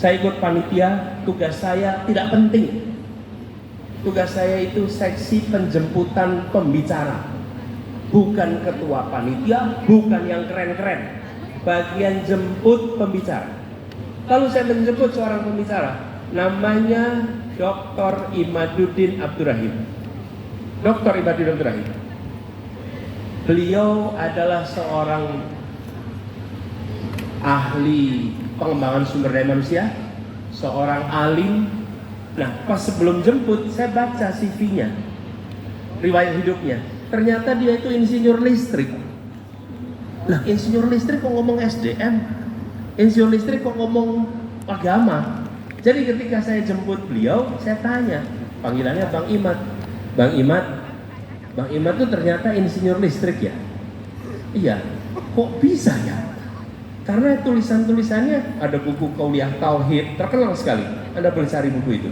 Saya ikut panitia, tugas saya tidak penting. Tugas saya itu seksi penjemputan pembicara. Bukan ketua panitia, bukan yang keren-keren. Bagian jemput pembicara. Lalu saya menjemput seorang pembicara, namanya Dr. Imaduddin Abdurrahim. Dr. Imaduddin Abdurrahim. Beliau adalah seorang ahli pengembangan sumber daya manusia, seorang alim. Nah, pas sebelum jemput, saya baca CV-nya, riwayat hidupnya. Ternyata dia itu insinyur listrik. Lah, insinyur listrik kok ngomong SDM? Insinyur listrik kok ngomong agama? Jadi ketika saya jemput beliau, saya tanya, panggilannya Bang Imad. Bang Imad itu ternyata insinyur listrik ya? Iya, kok bisa ya? Karena tulisan-tulisannya ada buku Kuliah Tauhid, terkenal sekali. Anda boleh cari buku itu,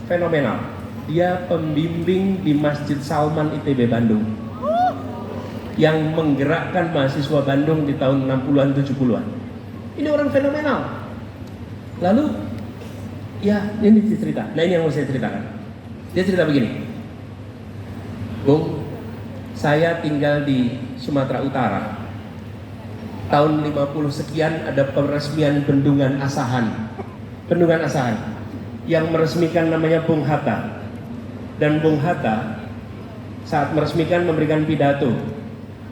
fenomenal. Dia pembimbing di Masjid Salman ITB Bandung, yang menggerakkan mahasiswa Bandung di tahun 60-an 70-an. Ini orang fenomenal. Lalu, ya ini cerita. Nah, ini yang mau saya ceritakan. Dia cerita begini. Bung, saya tinggal di Sumatera Utara. Tahun 50 sekian ada peresmian Bendungan Asahan. Bendungan Asahan yang meresmikan namanya Bung Hatta. Dan Bung Hatta saat meresmikan memberikan pidato.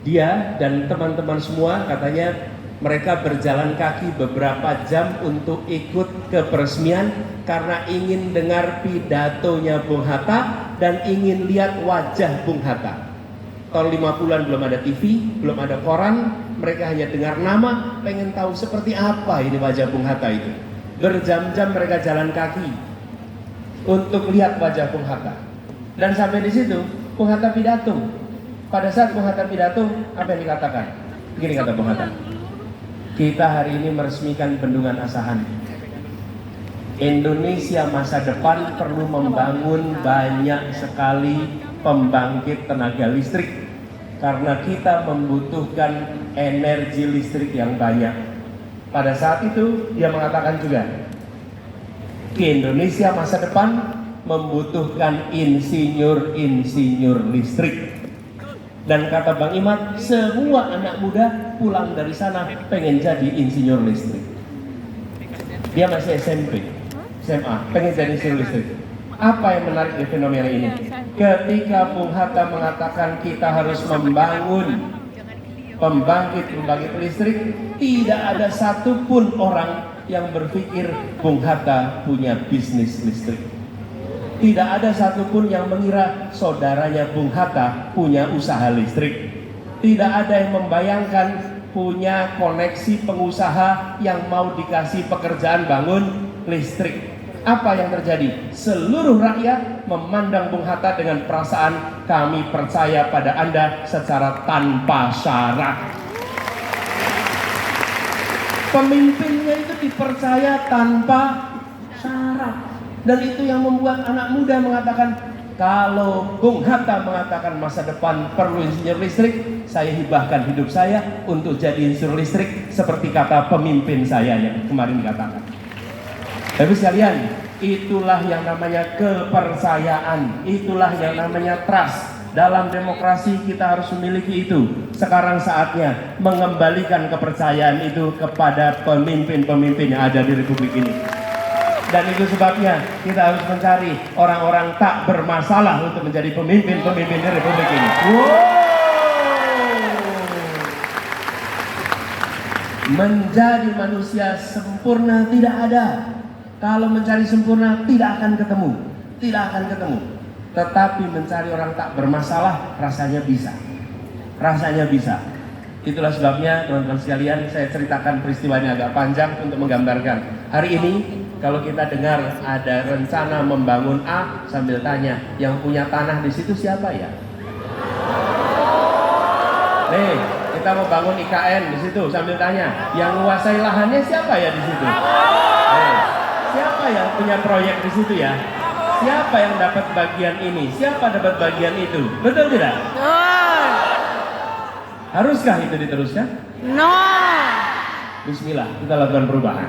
Dia dan teman-teman semua katanya mereka berjalan kaki beberapa jam untuk ikut ke peresmian karena ingin dengar pidatonya Bung Hatta dan ingin lihat wajah Bung Hatta. Tahun 50-an belum ada TV, belum ada koran, mereka hanya dengar nama, pengen tahu seperti apa ini wajah Bung Hatta itu. Berjam-jam mereka jalan kaki untuk lihat wajah Bung Hatta. Dan sampai di situ, Bung Hatta pidato. Pada saat Bung Hatta pidato, apa yang dikatakan? Begini kata Bung Hatta. Kita hari ini meresmikan Bendungan Asahan. Indonesia masa depan perlu membangun banyak sekali pembangkit tenaga listrik karena kita membutuhkan energi listrik yang banyak. Pada saat itu dia mengatakan juga, Indonesia masa depan membutuhkan insinyur-insinyur listrik. Dan kata Bang Imad, semua anak muda pulang dari sana pengen jadi insinyur listrik. Dia masih SMP, SMA, pengen jadi insinyur listrik. Apa yang menarik di fenomena ini? Ketika Bung Hatta mengatakan kita harus membangun pembangkit listrik, tidak ada satupun orang yang berpikir Bung Hatta punya bisnis listrik. Tidak ada satupun yang mengira saudaranya Bung Hatta punya usaha listrik. Tidak ada yang membayangkan punya koneksi pengusaha yang mau dikasih pekerjaan bangun listrik. Apa yang terjadi? Seluruh rakyat memandang Bung Hatta dengan perasaan kami percaya pada Anda secara tanpa syarat. Pemimpinnya itu dipercaya tanpa syarat. Dan itu yang membuat anak muda mengatakan, kalau Bung Hatta mengatakan masa depan perlu insinyur listrik, saya hibahkan hidup saya untuk jadi insinyur listrik seperti kata pemimpin saya yang kemarin dikatakan. Tapi sekalian, itulah yang namanya kepercayaan, itulah yang namanya trust. Dalam demokrasi kita harus memiliki itu. Sekarang saatnya mengembalikan kepercayaan itu kepada pemimpin-pemimpin yang ada di Republik ini. Dan itu sebabnya kita harus mencari orang-orang tak bermasalah untuk menjadi pemimpin-pemimpin di Republik ini. Menjadi manusia sempurna tidak ada. Kalau mencari sempurna tidak akan ketemu. Tidak akan ketemu. Tetapi mencari orang tak bermasalah rasanya bisa. Rasanya bisa. Itulah sebabnya teman-teman sekalian, saya ceritakan peristiwa ini agak panjang untuk menggambarkan. Hari ini kalau kita dengar ada rencana membangun A, sambil tanya, yang punya tanah di situ siapa ya? Nih, kita mau bangun IKN di situ, sambil tanya, yang menguasai lahannya siapa ya di situ? Nih, siapa yang punya proyek di situ ya? Siapa yang dapat bagian ini? Siapa dapat bagian itu? Betul tidak? Haruskah itu diteruskan? No. Bismillah, kita lakukan perubahan.